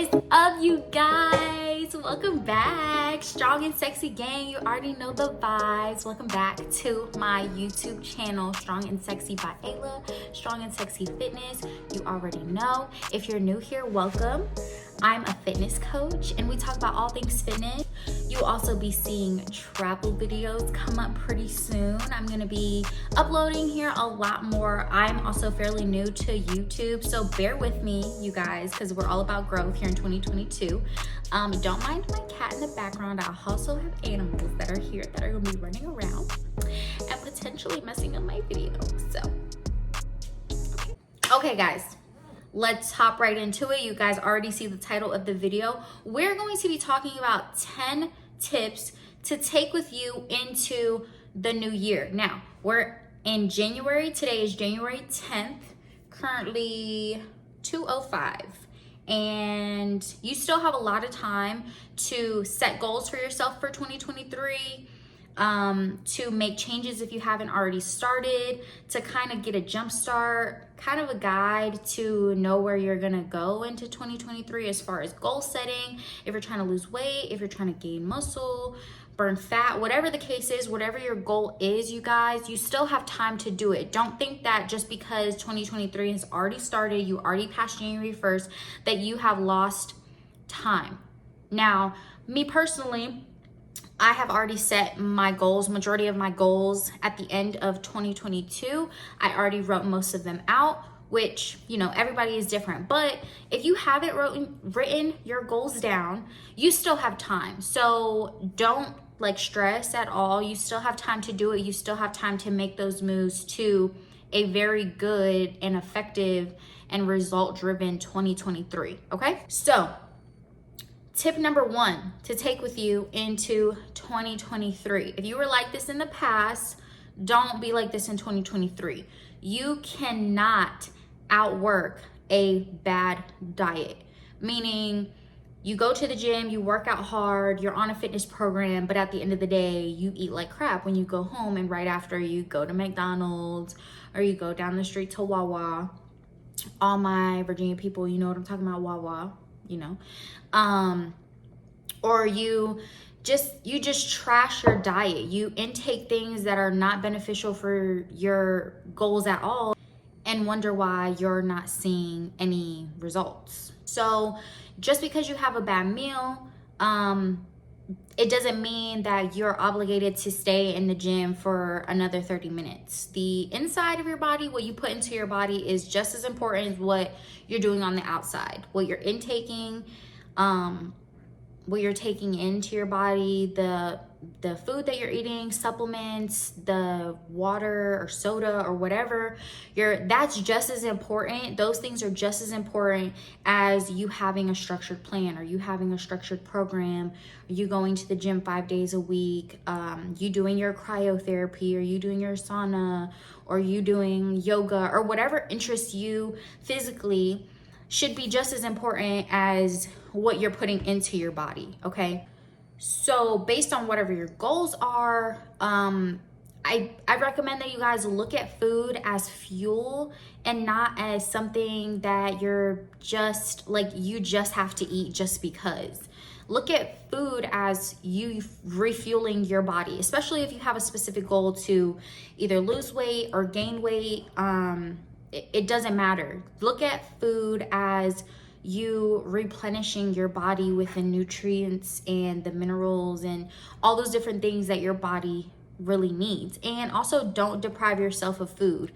is up, you guys? Welcome back. Strong and Sexy Gang. You already know the vibes. Welcome back to my YouTube channel, Strong and Sexy by Ayla, Strong and Sexy Fitness. You already know. If you're new here, welcome. I'm a fitness coach and we talk about all things fitness. You'll also be seeing travel videos come up pretty soon. I'm gonna be uploading here a lot more. I'm also fairly new to YouTube, so bear with me, you guys, because we're all about growth here in 2022. Don't mind my cat in the background. I also have animals that are here that are gonna be running around and potentially messing up my video. So, okay guys. Let's hop right into it. You guys already see the title of the video. We're going to be talking about 10 tips to take with you into the new year. Now, we're in January. Today is January 10th, currently 2:05. And you still have a lot of time to set goals for yourself for 2023. To make changes if you haven't already started, to kind of get a jump start, kind of a guide to know where you're gonna go into 2023 as far as goal setting. If you're trying to lose weight, if you're trying to gain muscle, burn fat, whatever the case is, whatever your goal is, you guys, you still have time to do it. Don't think that just because 2023 has already started, you already passed January 1st, that you have lost time. Now, me personally, I have already set my goals, majority of my goals at the end of 2022. I already wrote most of them out, which, you know, everybody is different. But if you haven't written your goals down, you still have time. So don't stress at all. You still have time to do it. You still have time to make those moves to a very good and effective and result-driven 2023, okay? So, tip number 1 to take with you into 2023. If you were like this in the past, don't be like this in 2023. You cannot outwork a bad diet. Meaning, you go to the gym, you work out hard, you're on a fitness program, but at the end of the day, you eat like crap when you go home, and right after you go to McDonald's or you go down the street to Wawa. All my Virginia people, you know what I'm talking about, Wawa. You know, or you just trash your diet. You intake things that are not beneficial for your goals at all and wonder why you're not seeing any results. So just because you have a bad meal, it doesn't mean that you're obligated to stay in the gym for another 30 minutes. The inside of your body, what you put into your body, is just as important as what you're doing on the outside. What you're intaking, what you're taking into your body, the food that you're eating, supplements, the water or soda or whatever, that's just as important. Those things are just as important as you having a structured plan, or you having a structured program, or you going to the gym 5 days a week, you doing your cryotherapy, or you doing your sauna, or you doing yoga, or whatever interests you physically should be just as important as what you're putting into your body, okay? So based on whatever your goals are, I recommend that you guys look at food as fuel and not as something that you're just you just have to eat just because. Look at food as you refueling your body, especially if you have a specific goal to either lose weight or gain weight. It doesn't matter. Look at food as you replenishing your body with the nutrients and the minerals and all those different things that your body really needs. And also, don't deprive yourself of food.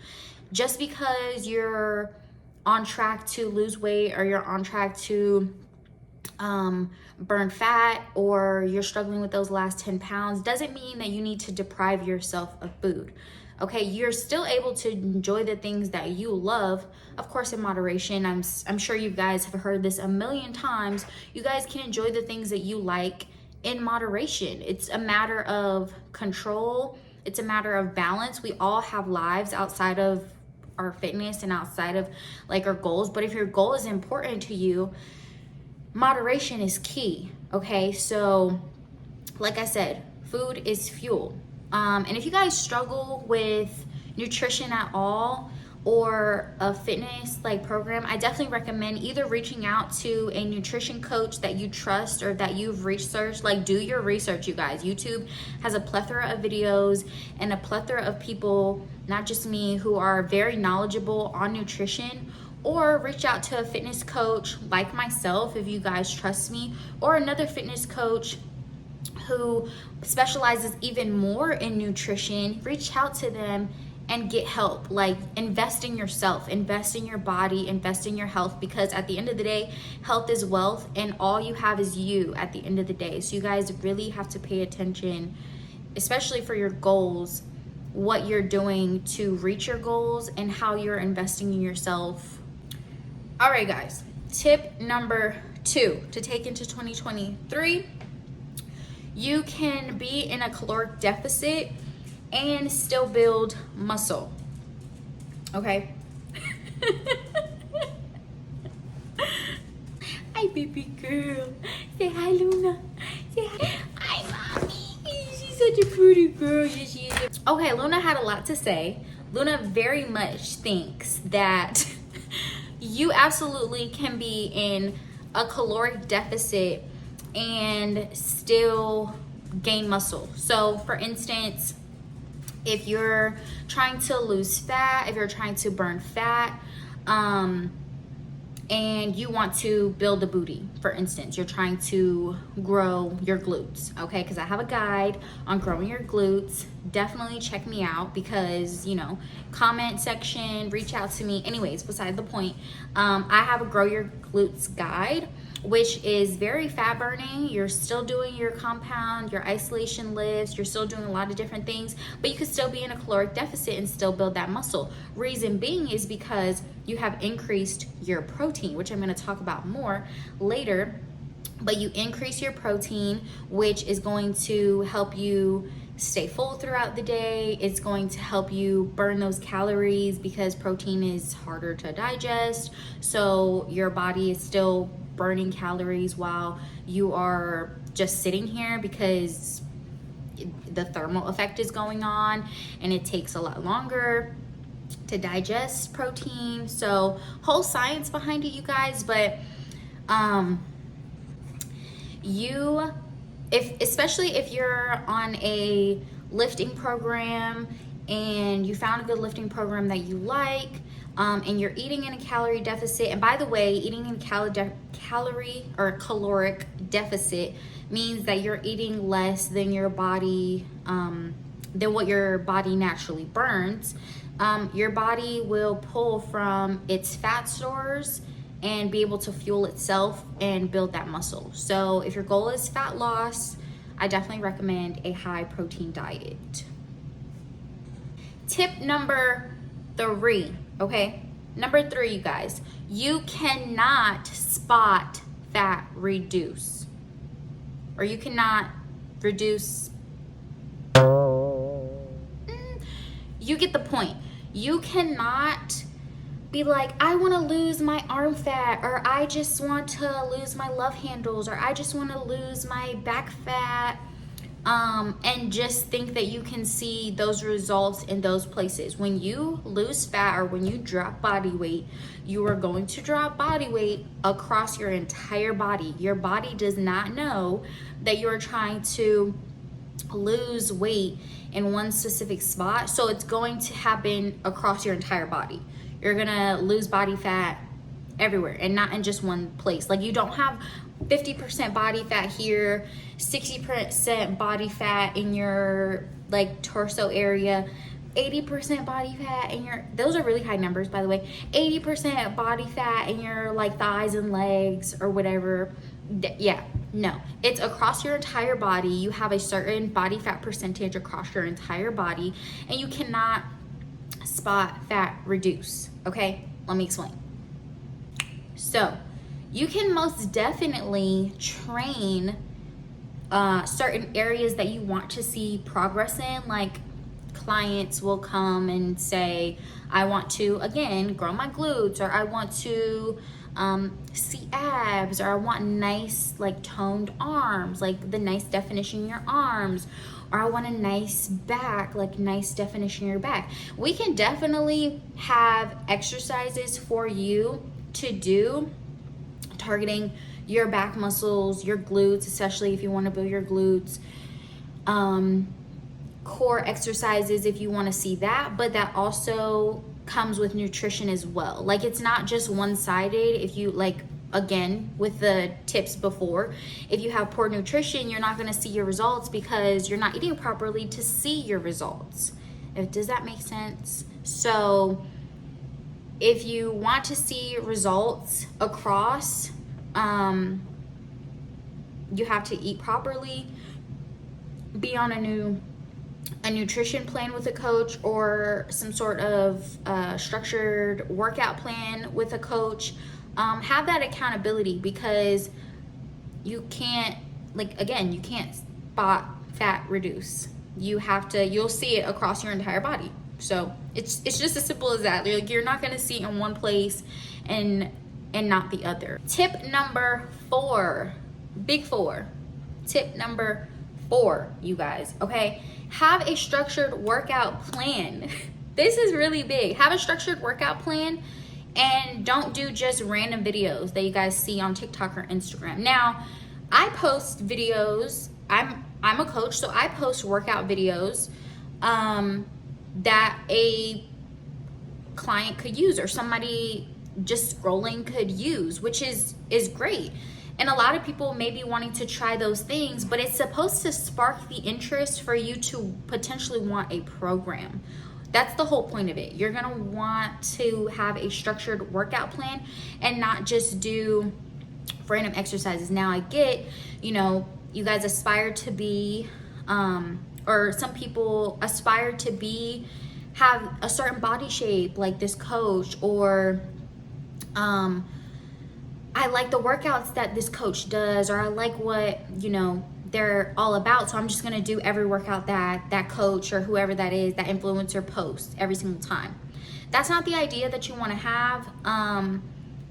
Just because you're on track to lose weight, or you're on track to burn fat, or you're struggling with those last 10 pounds, doesn't mean that you need to deprive yourself of food. Okay, you're still able to enjoy the things that you love, of course, in moderation. I'm sure you guys have heard this a million times. You guys can enjoy the things that you like in moderation. It's a matter of control. It's a matter of balance. We all have lives outside of our fitness and outside of our goals. But if your goal is important to you, moderation is key. Okay, so like I said, food is fuel. And if you guys struggle with nutrition at all, or a fitness like program, I definitely recommend either reaching out to a nutrition coach that you trust or that you've researched. Like, do your research, you guys. YouTube has a plethora of videos and a plethora of people, not just me, who are very knowledgeable on nutrition. Or reach out to a fitness coach like myself if you guys trust me, or another fitness coach who specializes even more in nutrition. Reach out to them and get help. Like, invest in yourself, invest in your body, invest in your health, because at the end of the day, health is wealth, and all you have is you at the end of the day. So you guys really have to pay attention, especially for your goals, what you're doing to reach your goals and how you're investing in yourself. All right, guys, tip number 2 to take into 2023. You can be in a caloric deficit and still build muscle. Okay. Hi, baby girl. Say hi, Luna. Say hi. Hi, mommy. She's such a pretty girl. Yes, she is. Okay, Luna had a lot to say. Luna very much thinks that you absolutely can be in a caloric deficit and still gain muscle. So for instance, if you're trying to lose fat, if you're trying to burn fat, and you want to build a booty, for instance, you're trying to grow your glutes, okay? Because I have a guide on growing your glutes. Definitely check me out, because, you know, comment section, reach out to me. Anyways, beside the point, I have a grow your glutes guide, which is very fat burning. You're still doing your compound, your isolation lifts, you're still doing a lot of different things, but you could still be in a caloric deficit and still build that muscle. Reason being is because you have increased your protein, which I'm going to talk about more later. But you increase your protein, which is going to help you stay full throughout the day. It's going to help you burn those calories, because protein is harder to digest. So your body is still burning calories while you are just sitting here, because the thermal effect is going on and it takes a lot longer to digest protein. So whole science behind it, you guys. But especially if you're on a lifting program and you found a good lifting program that you like, and you're eating in a calorie deficit. And by the way, eating in calorie or caloric deficit means that you're eating less than your body, than what your body naturally burns. Your body will pull from its fat stores and be able to fuel itself and build that muscle. So if your goal is fat loss, I definitely recommend a high protein diet. Tip number 3, okay? Number 3, you guys, you cannot spot fat reduce, or you cannot reduce. You get the point. You cannot be like, I want to lose my arm fat, or I just want to lose my love handles, or I just want to lose my back fat, and just think that you can see those results in those places. When you lose fat or when you drop body weight, you are going to drop body weight across your entire body. Your body does not know that you're trying to lose weight in one specific spot, so it's going to happen across your entire body. You're gonna lose body fat everywhere and not in just one place. Like, you don't have 50% body fat here, 60% body fat in your like torso area, 80% body fat in your, those are really high numbers, by the way, 80% body fat in your like thighs and legs or whatever. Yeah, no, it's across your entire body. You have a certain body fat percentage across your entire body, and you cannot spot fat reduce. Okay, let me explain. So you can most definitely train certain areas that you want to see progress in. Like, clients will come and say, I want to, again, grow my glutes, or I want to see abs, or I want nice, like, toned arms, like the nice definition in your arms, or I want a nice back, like nice definition in your back. We can definitely have exercises for you to do targeting your back muscles, your glutes, especially if you want to build your glutes. Core exercises if you want to see that, but that also comes with nutrition as well. Like, it's not just one-sided. If you, like, again, with the tips before, if you have poor nutrition, you're not going to see your results because you're not eating properly to see your results. Does that make sense? So if you want to see results across, you have to eat properly, be on a nutrition plan with a coach, or some sort of structured workout plan with a coach. Have that accountability, because you can't, like, again, you can't spot fat reduce. You'll see it across your entire body. So it's just as simple as that. You're not going to see in one place and not the other. Tip number 4, big 4. Tip number 4, you guys, okay? Have a structured workout plan. This is really big. Have a structured workout plan, and don't do just random videos that you guys see on TikTok or Instagram. Now, I post videos. I'm a coach, so I post workout videos that a client could use, or somebody just scrolling could use, which is great. And a lot of people may be wanting to try those things, but it's supposed to spark the interest for you to potentially want a program. That's the whole point of it. You're gonna want to have a structured workout plan and not just do random exercises. Now, I get, you guys aspire to be, or some people aspire to have a certain body shape like this coach, or I like the workouts that this coach does, or I like what, they're all about. So I'm just going to do every workout that coach or whoever that is, that influencer posts every single time. That's not the idea that you want to have,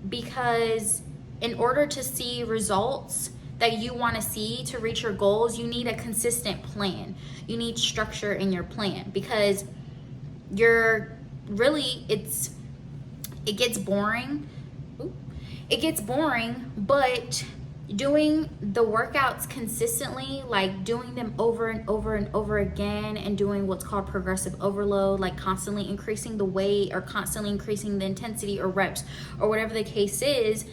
because in order to see results that you want to see to reach your goals, you need a consistent plan. You need structure in your plan, because it gets boring. It gets boring, but doing the workouts consistently, like doing them over and over and over again, and doing what's called progressive overload, like constantly increasing the weight or constantly increasing the intensity or reps or whatever the case is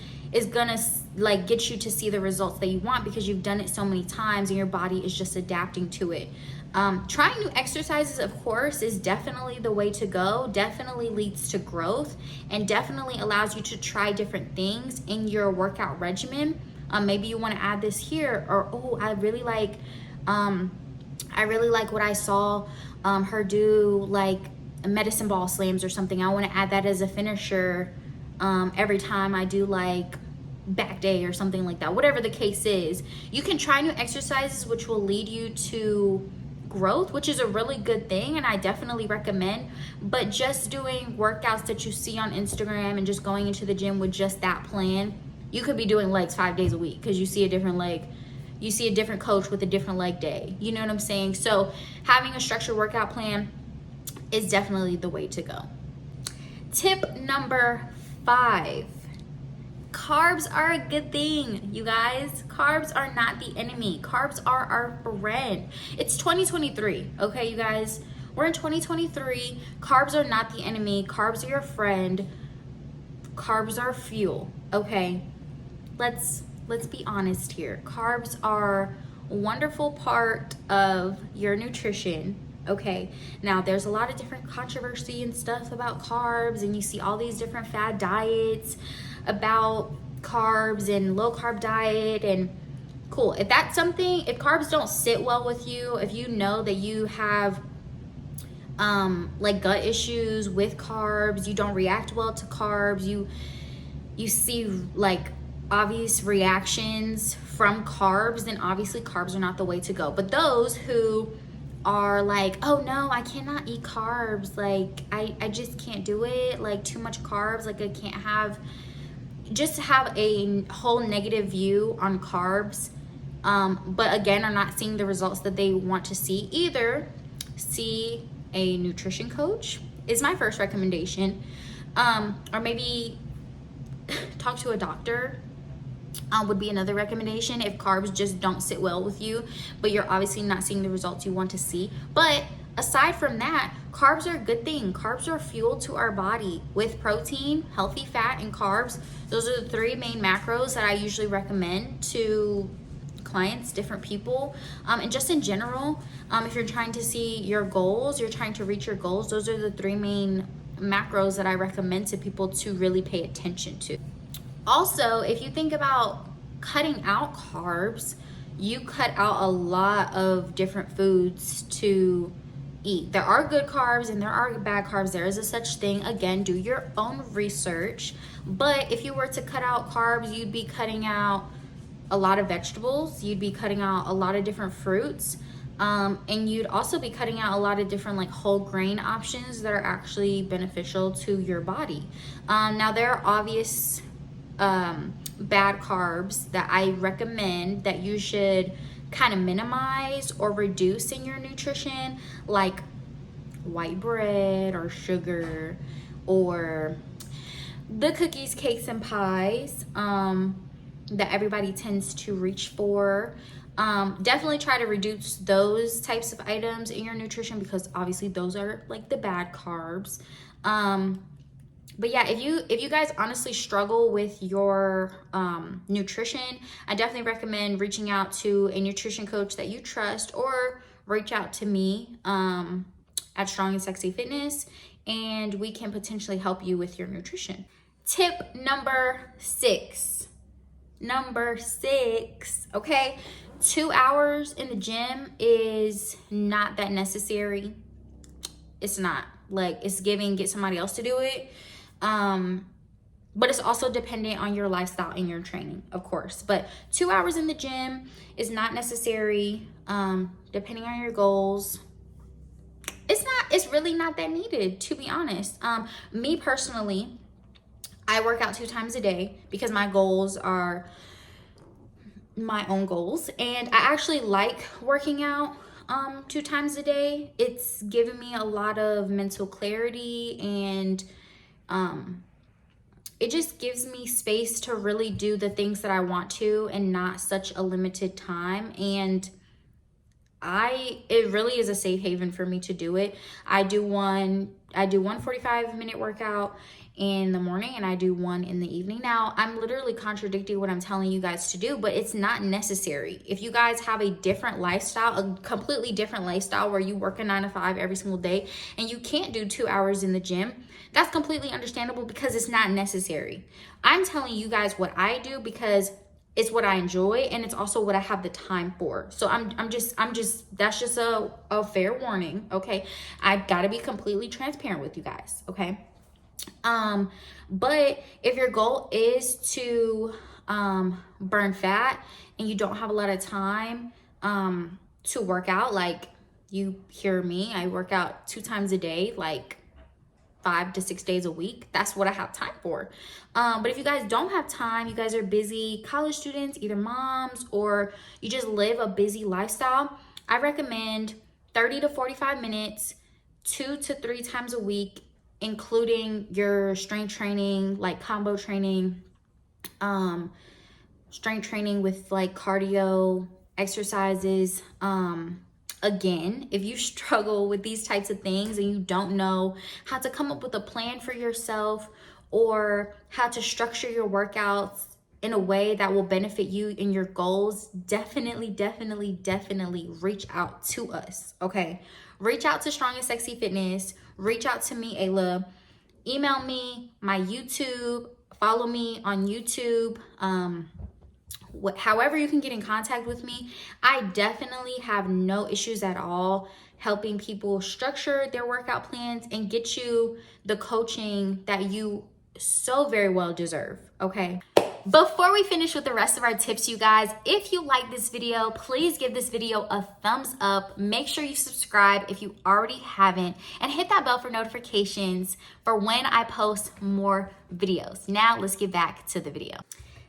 gonna like get you to see the results that you want, because you've done it so many times and your body is just adapting to it. Trying new exercises, of course, is definitely the way to go. Definitely leads to growth, and definitely allows you to try different things in your workout regimen. Maybe you want to add this here, or I really like what I saw her do, like medicine ball slams or something. I want to add that as a finisher every time I do like back day or something like that. Whatever the case is, you can try new exercises which will lead you to growth, which is a really good thing, and I definitely recommend. But just doing workouts that you see on Instagram and just going into the gym with just that plan, you could be doing legs 5 days a week because you see a different leg, you see a different coach with a different leg day. You know what I'm saying? So having a structured workout plan is definitely the way to go. Tip number 5. Carbs are a good thing, you guys. Carbs are not the enemy. Carbs are our friend. It's 2023, okay, you guys? We're in 2023. Carbs are not the enemy. Carbs are your friend. Carbs are fuel, okay? Let's be honest here. Carbs are a wonderful part of your nutrition, okay? Now, there's a lot of different controversy and stuff about carbs, and you see all these different fad diets about carbs and low carb diet, and cool. If that's something, if carbs don't sit well with you, if you know that you have like gut issues with carbs, you don't react well to carbs, you see like obvious reactions from carbs, then obviously carbs are not the way to go. But those who are like, oh no, I cannot eat carbs, like I just can't do it, like too much carbs, like I can't have, just have a whole negative view on carbs, but again are not seeing the results that they want to see, either see a nutrition coach is my first recommendation, or maybe talk to a doctor would be another recommendation if carbs just don't sit well with you, but you're obviously not seeing the results you want to see. But aside from that, carbs are a good thing. Carbs are fuel to our body. With protein, healthy fat, and carbs, those are the three main macros that I usually recommend to clients, different people, and just in general, if you're trying to see your goals, you're trying to reach your goals, those are the three main macros that I recommend to people to really pay attention to. Also, if you think about cutting out carbs, you cut out a lot of different foods to eat. There are good carbs and there are bad carbs. There is a such thing. Again, do your own research. But if you were to cut out carbs, you'd be cutting out a lot of vegetables. You'd be cutting out a lot of different fruits. And you'd also be cutting out a lot of different like whole grain options that are actually beneficial to your body. Now, there are obvious bad carbs that I recommend that you should kind of minimize or reduce in your nutrition, like white bread or sugar or the cookies, cakes, and pies that everybody tends to reach for. Definitely try to reduce those types of items in your nutrition because obviously those are like the bad carbs. But yeah, if you guys honestly struggle with your nutrition, I definitely recommend reaching out to a nutrition coach that you trust, or reach out to me at Strong and Sexy Fitness, and we can potentially help you with your nutrition. Tip number 6. Okay? 2 hours in the gym is not that necessary. It's not. Like, it's giving, get somebody else to do it. But it's also dependent on your lifestyle and your training, of course. But 2 hours in the gym is not necessary, depending on your goals. It's really not that needed, to be honest. Me personally, I work out 2 times a day because my goals are my own goals. And I actually like working out 2 times a day. It's given me a lot of mental clarity, and it just gives me space to really do the things that I want to and not such a limited time. And it really is a safe haven for me to do it. I do one 45-minute workout in the morning, and I do one in the evening. Now, I'm literally contradicting what I'm telling you guys to do, but it's not necessary. If you guys have a different lifestyle, a completely different lifestyle where you work a 9 to 5 every single day and you can't do 2 hours in the gym, that's completely understandable because it's not necessary. I'm telling you guys what I do because it's what I enjoy, and it's also what I have the time for. So I'm just that's just a fair warning, okay? I've got to be completely transparent with you guys, okay? But if your goal is to burn fat and you don't have a lot of time to work out, like you hear me, I work out 2 times a day, like 5 to 6 days a week. That's what I have time for. But if you guys don't have time, you guys are busy college students, either moms, or you just live a busy lifestyle, I recommend 30 to 45 minutes, 2 to 3 times a week, including your strength training, like combo training, strength training with like cardio exercises. Again, if you struggle with these types of things and you don't know how to come up with a plan for yourself or how to structure your workouts in a way that will benefit you in your goals, definitely reach out to us, okay? Reach out to Strong and Sexy Fitness. Reach out to me, Ayla. Email me, my YouTube. Follow me on YouTube. However you can get in contact with me. I definitely have no issues at all helping people structure their workout plans and get you the coaching that you so very well deserve, okay? Before we finish with the rest of our tips, you guys, if you like this video, please give this video a thumbs up. Make sure you subscribe if you already haven't, and hit that bell for notifications for when I post more videos. Now let's get back to the video.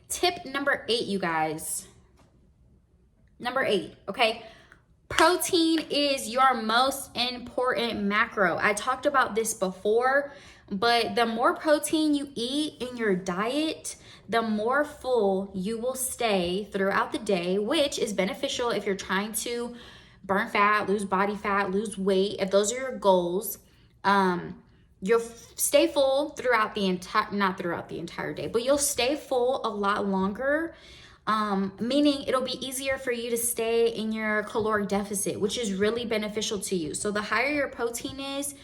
Tip number 8, you guys. Number 8, okay? Protein is your most important macro. I talked about this before, but the more protein you eat in your diet, the more full you will stay throughout the day, which is beneficial if you're trying to burn fat, lose body fat, lose weight. If those are your goals, you'll stay full throughout the entire, not throughout the entire day, but you'll stay full a lot longer. Meaning it'll be easier for you to stay in your caloric deficit, which is really beneficial to you. So the higher your protein is,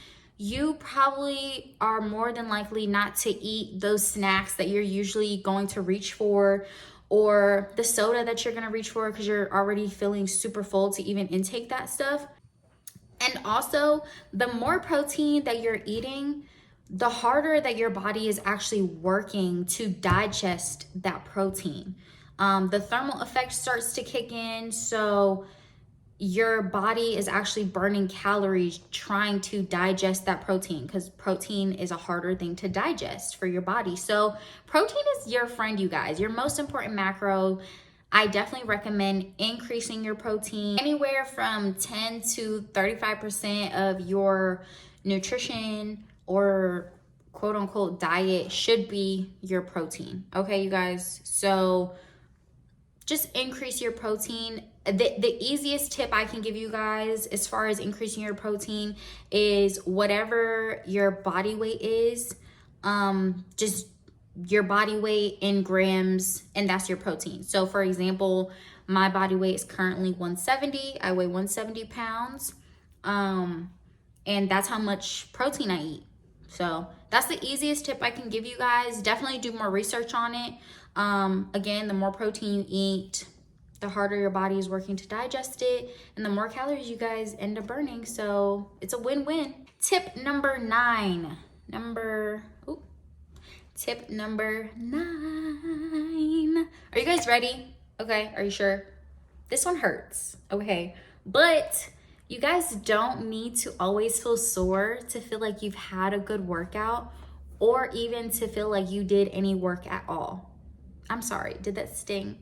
you probably are more than likely not to eat those snacks that you're usually going to reach for, or the soda that you're going to reach for because you're already feeling super full to even intake that stuff. And also, the more protein that you're eating, the harder that your body is actually working to digest that protein. The thermal effect starts to kick in, so your body is actually burning calories trying to digest that protein, because protein is a harder thing to digest for your body. So protein is your friend, you guys, your most important macro. I definitely recommend increasing your protein. Anywhere from 10 to 35% of your nutrition or quote unquote diet should be your protein. Okay, you guys? So just increase your protein. The easiest tip I can give you guys as far as increasing your protein is whatever your body weight is, just your body weight in grams, and that's your protein. So for example, my body weight is currently 170. I weigh 170 pounds. And that's how much protein I eat. So that's the easiest tip I can give you guys. Definitely do more research on it. Again, the more protein you eat, the harder your body is working to digest it, and the more calories you guys end up burning. So it's a win-win. Tip number 9. Tip number 9. Are you guys ready? Okay, are you sure? This one hurts, okay? But you guys don't need to always feel sore to feel like you've had a good workout, or even to feel like you did any work at all. I'm sorry, did that sting?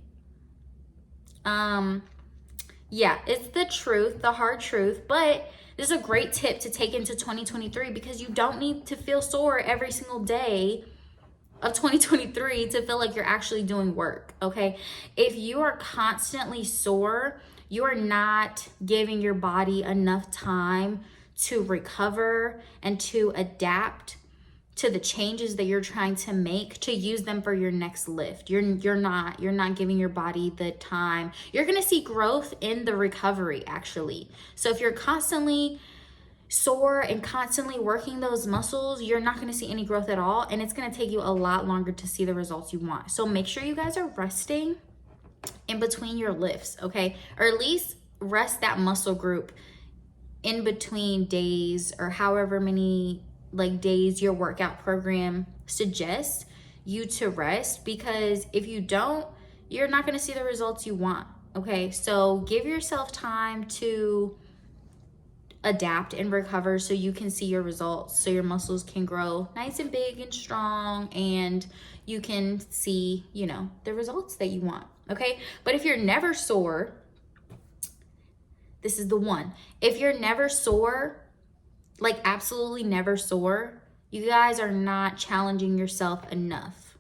Yeah, it's the truth, the hard truth, but this is a great tip to take into 2023, because you don't need to feel sore every single day of 2023 to feel like you're actually doing work, okay? If you are constantly sore, you are not giving your body enough time to recover and to adapt to the changes that you're trying to make, to use them for your next lift. You're not giving your body the time. You're gonna see growth in the recovery, actually. So if you're constantly sore and constantly working those muscles, you're not going to see any growth at all, and it's going to take you a lot longer to see the results you want. So make sure you guys are resting in between your lifts, okay? Or at least rest that muscle group in between days, or however many days your workout program suggests you to rest, because if you don't, you're not going to see the results you want, okay? So give yourself time to adapt and recover so you can see your results, so your muscles can grow nice and big and strong, and you can see, the results that you want, okay? But if you're never sore, this is the one. If you're never sore, absolutely never sore, you guys are not challenging yourself enough.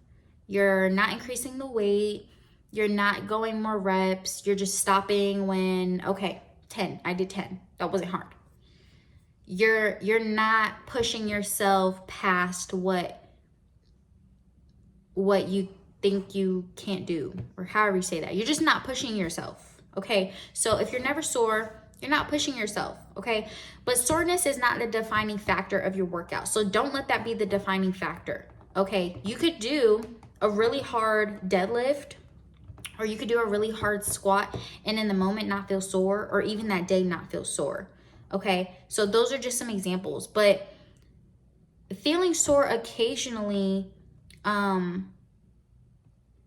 You're not increasing the weight. You're not going more reps. You're just stopping when, okay, 10. I did 10. That wasn't hard. You're not pushing yourself past what you think you can't do, or however you say that. You're just not pushing yourself, okay? So if you're never sore, you're not pushing yourself, okay? But soreness is not the defining factor of your workout. So don't let that be the defining factor, okay? You could do a really hard deadlift, or you could do a really hard squat and in the moment not feel sore, or even that day not feel sore. Okay, so those are just some examples, but feeling sore occasionally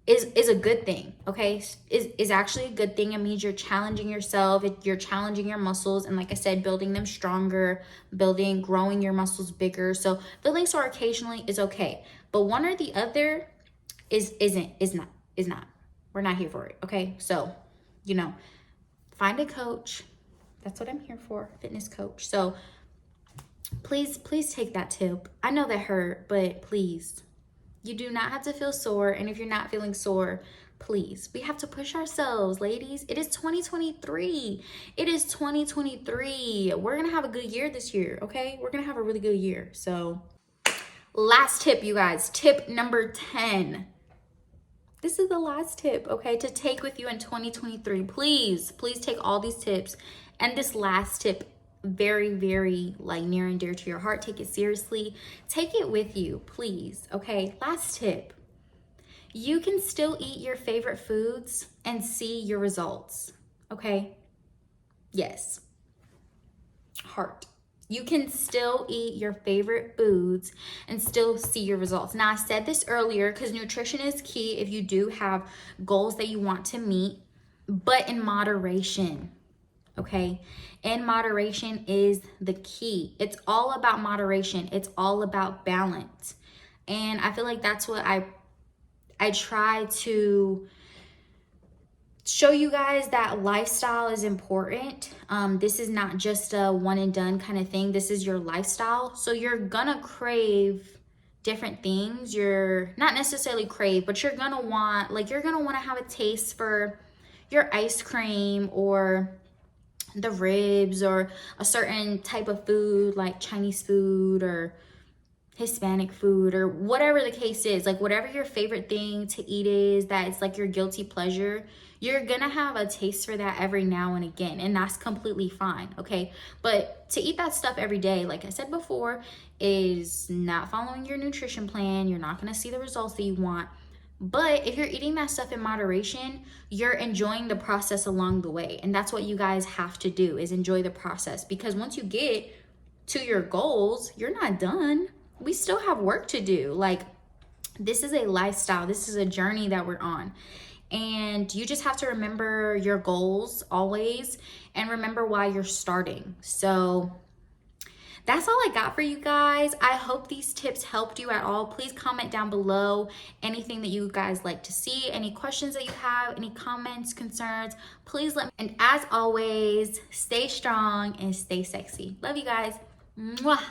is a good thing, okay? Is actually a good thing. It means you're challenging yourself, you're challenging your muscles, and like I said, building them stronger, growing your muscles bigger. So feeling sore occasionally is okay, but one or the other is not. We're not here for it, okay? So, find a coach. That's what I'm here for, fitness coach. So please take that tip. I know that hurt, but please, you do not have to feel sore. And if you're not feeling sore, please, we have to push ourselves, ladies. It is 2023. It is 2023. We're gonna have a good year this year, okay? We're gonna have a really good year. So last tip, you guys, tip number 10. This is the last tip, okay, to take with you in 2023. Please take all these tips and this last tip very, very like near and dear to your heart. Take it seriously. Take it with you, please, okay? Last tip. You can still eat your favorite foods and see your results, okay? Yes. Heart. You can still eat your favorite foods and still see your results. Now, I said this earlier because nutrition is key if you do have goals that you want to meet, but in moderation, okay? In moderation is the key. It's all about moderation. It's all about balance. And I feel like that's what I try to show you guys, that lifestyle is important. This is not just a one and done kind of thing. This is your lifestyle. So you're gonna crave different things. You're not necessarily crave, but you're gonna want to have a taste for your ice cream or the ribs or a certain type of food like Chinese food or Hispanic food or whatever the case is. Like whatever your favorite thing to eat is, that it's like your guilty pleasure, you're gonna have a taste for that every now and again, and that's completely fine, okay? But to eat that stuff every day, like I said before, is not following your nutrition plan. You're not gonna see the results that you want. But if you're eating that stuff in moderation, you're enjoying the process along the way. And that's what you guys have to do, is enjoy the process, because once you get to your goals, you're not done. We still have work to do. Like, this is a lifestyle. This is a journey that we're on. And you just have to remember your goals always and remember why you're starting. So that's all I got for you guys. I hope these tips helped you at all. Please comment down below anything that you guys like to see, any questions that you have, any comments, concerns, please let me. And as always, stay strong and stay sexy. Love you guys. Mwah.